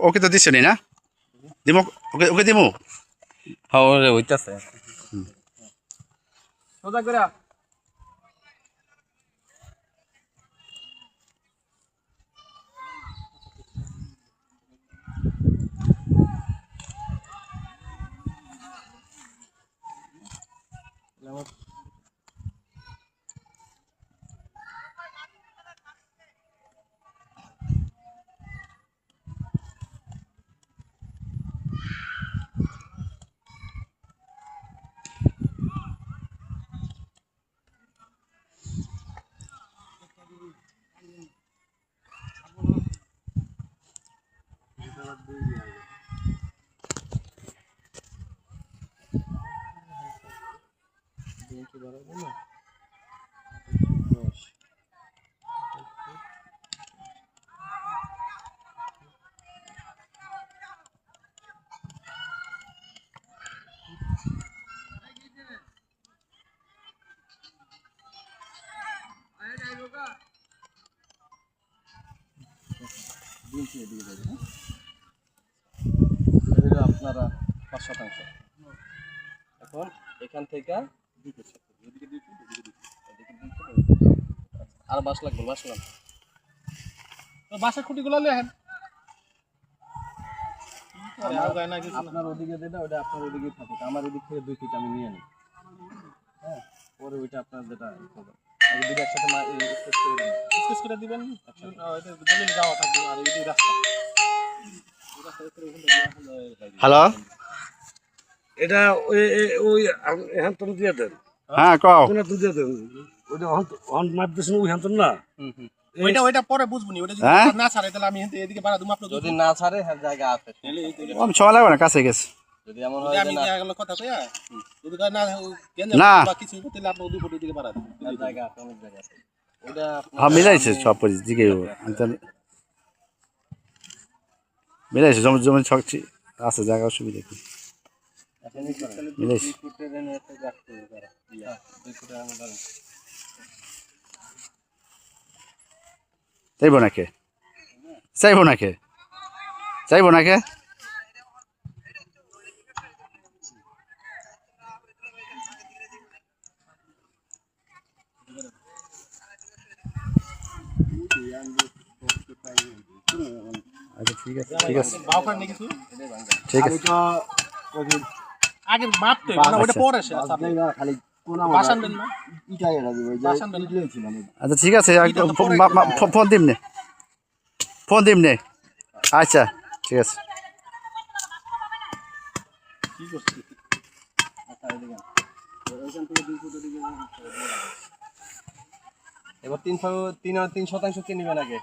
ওকে তো দিছে না দিমু ওকে ওকে দিমু হ্যাঁ ওরে হইতাছে সোজা করে আপনারা 5% এখন এখান থেকে আর বাস লাগবে বাসলাম বাসা খুঁটিগুলো লেহেন আপনার ওদিকে যেটা ওটা আপনার ওদিকে থাকুক আমার ওদিক থেকে 2 ফিট আমি নিয়ে নিই হ্যাঁ পরে ওইটা আপনার যেটা আর দুটো একসাথে স্কেচ করে দিবেন দলিল যাওয়া থাকবে আর এই রাস্তা হ্যালো এটা ওই ওই হ্যাঁ তুমি দিয়ে দেন হ্যাঁ কও তুমি দিয়ে দেন ওইটা অন মাপ দিছেন ওই হ্যাঁ না ওইটা পরে বুঝবনি ওটা যদি না ছাড়ে তাহলে আমি এদিকে বাড়া দুম আপনি যদি না ছাড়ে হ্যাঁ জায়গা আছে আমি সময় লাগবে না কাছে গেছে যদি এমন হয় আমি না গেল কথা কইয়া যদি না না। বা কিছু তাহলে আপনি দুই ফুট দিকে বাড়া দেন জায়গা আছে অনেক জায়গা আছে ওইটা হ্যাঁ মিলাইছে সব দিকে মিলাইছে জমি জমি ছকছি আছে জায়গা অসুবিধা কি মিলাইছে চাইব নাকি চাইব নাকি চাইব নাকি আচ্ছা ঠিক আছে ঠিক আছে বাউখান নাকি কিছু ঠিক আছে আগে মাপতে মানে ওটা পরে আসে খালি কোন বাসান দেন না ইটাই এরা দিব বাসান দেন আচ্ছা ঠিক আছে ফোন দিম নে ফোন দিম নে আচ্ছা ঠিক আছে কি করছিস এবার 3 শতাংশ কে নেবেন আগে